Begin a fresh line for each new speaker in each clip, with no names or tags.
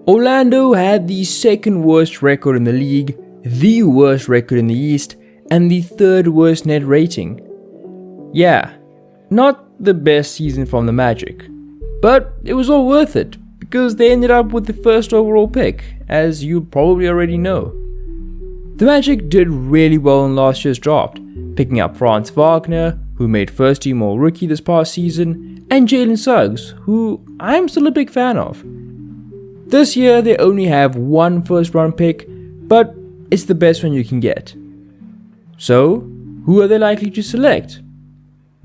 Orlando had the second worst record in the league, the worst record in the East, and the third worst net rating. Yeah, not the best season from the Magic, but it was all worth it because they ended up with the first overall pick, as you probably already know. The Magic did really well in last year's draft, picking up Franz Wagner, who made first team All-Rookie this past season, and Jalen Suggs, who I'm still a big fan of. This year they only have one first round pick, but it's the best one you can get. So, who are they likely to select?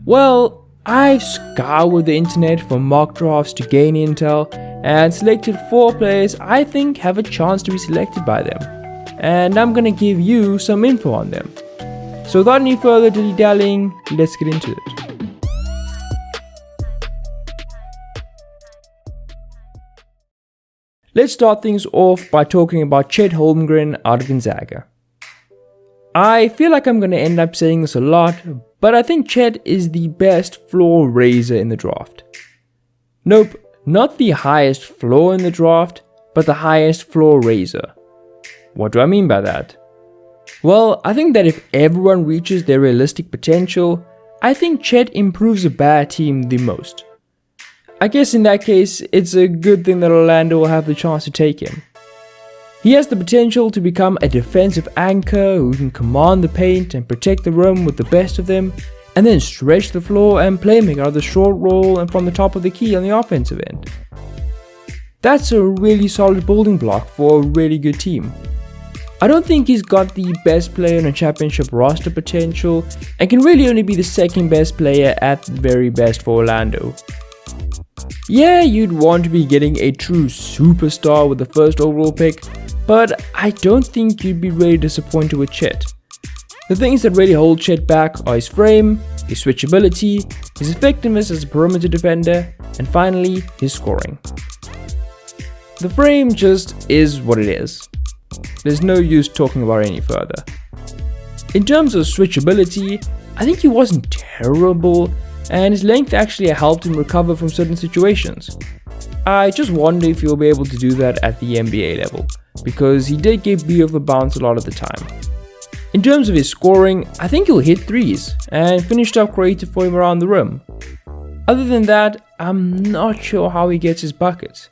Well, I've scoured the internet for mock drafts to gain intel and selected 4 players I think have a chance to be selected by them. And I'm gonna give you some info on them. So without any further dilly-dallying, let's get into it. Let's start things off by talking about Chet Holmgren out of Gonzaga. I feel like I'm going to end up saying this a lot, but I think Chet is the best floor raiser in the draft. Nope, not the highest floor in the draft, but the highest floor raiser. What do I mean by that? Well, I think that if everyone reaches their realistic potential, I think Chet improves a bad team the most. I guess in that case, it's a good thing that Orlando will have the chance to take him. He has the potential to become a defensive anchor who can command the paint and protect the rim with the best of them, and then stretch the floor and playmaker out of the short roll and from the top of the key on the offensive end. That's a really solid building block for a really good team. I don't think he's got the best player on a championship roster potential and can really only be the second best player at the very best for Orlando. Yeah, you'd want to be getting a true superstar with the first overall pick, but I don't think you'd be really disappointed with Chet. The things that really hold Chet back are his frame, his switchability, his effectiveness as a perimeter defender, and finally, his scoring. The frame just is what it is. There's no use talking about it any further. In terms of switchability, I think he wasn't terrible, and his length actually helped him recover from certain situations. I just wonder if he'll be able to do that at the NBA level, because he did get beat off the bounce a lot of the time. In terms of his scoring, I think he'll hit threes and finish up creative for him around the rim. Other than that, I'm not sure how he gets his buckets.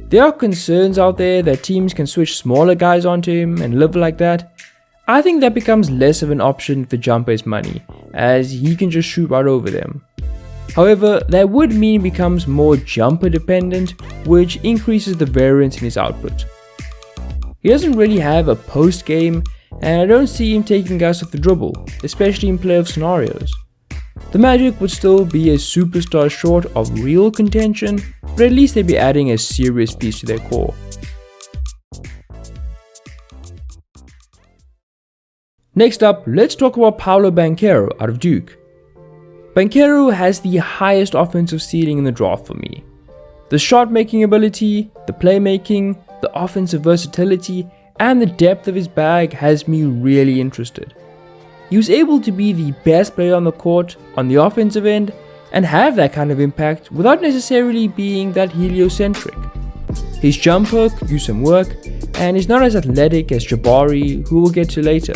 There are concerns out there that teams can switch smaller guys onto him and live like that. I think that becomes less of an option if the jumper is money, as he can just shoot right over them. However, that would mean he becomes more jumper dependent, which increases the variance in his output. He doesn't really have a post game, and I don't see him taking guys off the dribble, especially in playoff scenarios. The Magic would still be a superstar short of real contention, but at least they'd be adding a serious piece to their core. Next up, let's talk about Paolo Banchero out of Duke. Banchero has the highest offensive ceiling in the draft for me. The shot making ability, the playmaking, the offensive versatility, and the depth of his bag has me really interested. He was able to be the best player on the court on the offensive end and have that kind of impact without necessarily being that heliocentric. His jumper could use some work, and he's not as athletic as Jabari, who we'll get to later.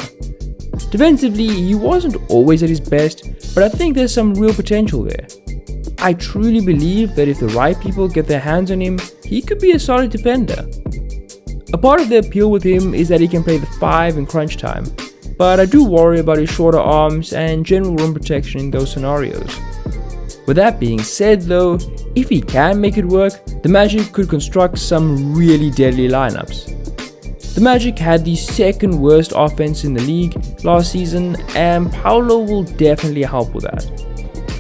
Defensively, he wasn't always at his best, but I think there's some real potential there. I truly believe that if the right people get their hands on him, he could be a solid defender. A part of the appeal with him is that he can play the 5 in crunch time, but I do worry about his shorter arms and general rim protection in those scenarios. With that being said though, if he can make it work, the Magic could construct some really deadly lineups. The Magic had the second worst offense in the league last season, and Paolo will definitely help with that.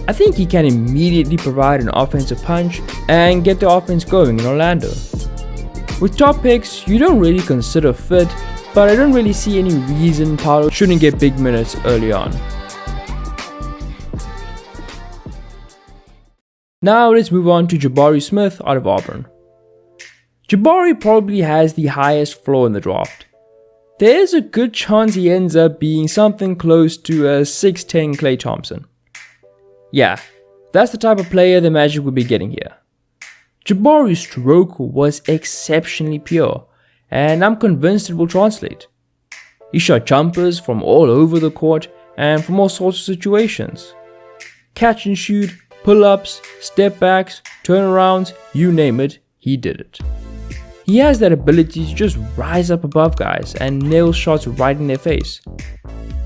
I think he can immediately provide an offensive punch and get the offense going in Orlando. With top picks, you don't really consider fit, but I don't really see any reason Paolo shouldn't get big minutes early on. Now let's move on to Jabari Smith out of Auburn. Jabari probably has the highest floor in the draft. There's a good chance he ends up being something close to a 6'10 Klay Thompson. Yeah, that's the type of player the Magic would be getting here. Jabari's stroke was exceptionally pure, and I'm convinced it will translate. He shot jumpers from all over the court and from all sorts of situations. Catch and shoot, pull-ups, step backs, turnarounds, you name it, he did it. He has that ability to just rise up above guys and nail shots right in their face.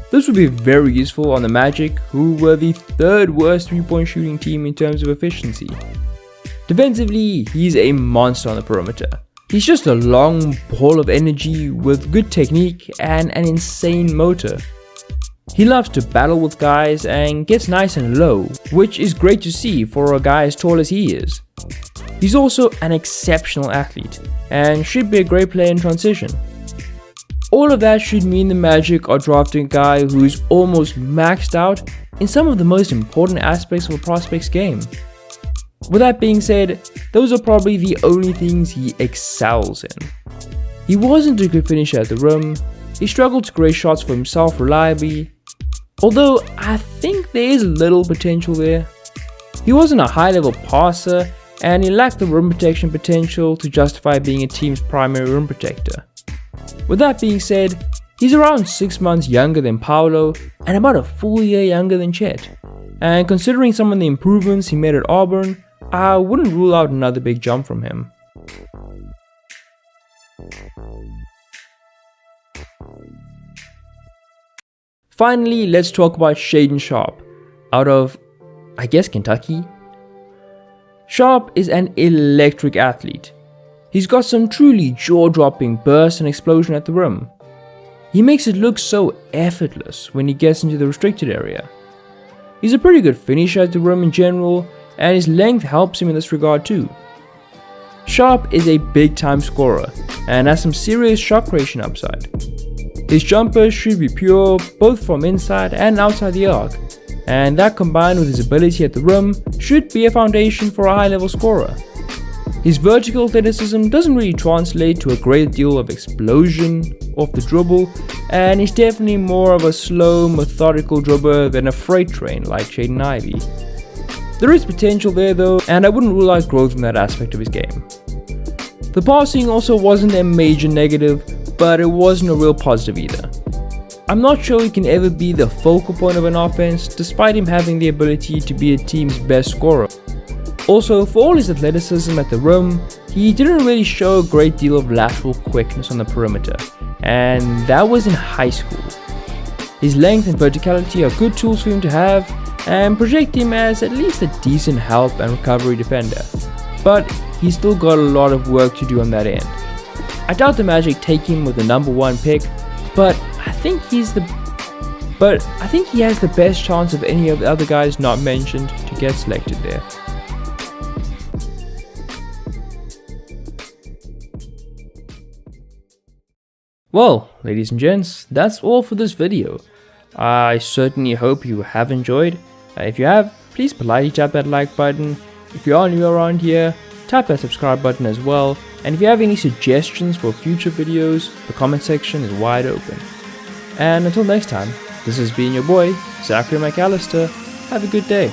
This would be very useful on the Magic, who were the third worst 3-point shooting team in terms of efficiency. Defensively, he's a monster on the perimeter. He's just a long ball of energy with good technique and an insane motor. He loves to battle with guys and gets nice and low, which is great to see for a guy as tall as he is. He's also an exceptional athlete and should be a great player in transition. All of that should mean the Magic are drafting a guy who's almost maxed out in some of the most important aspects of a prospect's game. With that being said, those are probably the only things he excels in. He wasn't a good finisher at the rim, he struggled to create shots for himself reliably, although I think there is little potential there. He wasn't a high-level passer, and he lacked the rim protection potential to justify being a team's primary rim protector. With that being said, he's around 6 months younger than Paolo and about a full year younger than Chet, and considering some of the improvements he made at Auburn, I wouldn't rule out another big jump from him. Finally, let's talk about Shaedon Sharpe, out of, I guess, Kentucky. Sharpe is an electric athlete. He's got some truly jaw-dropping burst and explosion at the rim. He makes it look so effortless when he gets into the restricted area. He's a pretty good finisher at the rim in general, and his length helps him in this regard too. Sharpe is a big-time scorer and has some serious shot creation upside. His jumpers should be pure both from inside and outside the arc, and that combined with his ability at the rim should be a foundation for a high-level scorer. His vertical athleticism doesn't really translate to a great deal of explosion off the dribble, and he's definitely more of a slow, methodical dribbler than a freight train like Jaden Ivey. There is potential there though, and I wouldn't rule out growth in that aspect of his game. The passing also wasn't a major negative, but it wasn't a real positive either. I'm not sure he can ever be the focal point of an offense, despite him having the ability to be a team's best scorer. Also, for all his athleticism at the rim, he didn't really show a great deal of lateral quickness on the perimeter, and that was in high school. His length and verticality are good tools for him to have, and project him as at least a decent help and recovery defender, but he's still got a lot of work to do on that end. I doubt the Magic take him with the number 1 pick, but I think he has the best chance of any of the other guys not mentioned to get selected there. Well, ladies and gents, that's all for this video. I certainly hope you have enjoyed. If you have, please politely tap that like button. If you are new around here, tap that subscribe button as well. And if you have any suggestions for future videos, the comment section is wide open. And until next time, this has been your boy, Zachary McAllister. Have a good day.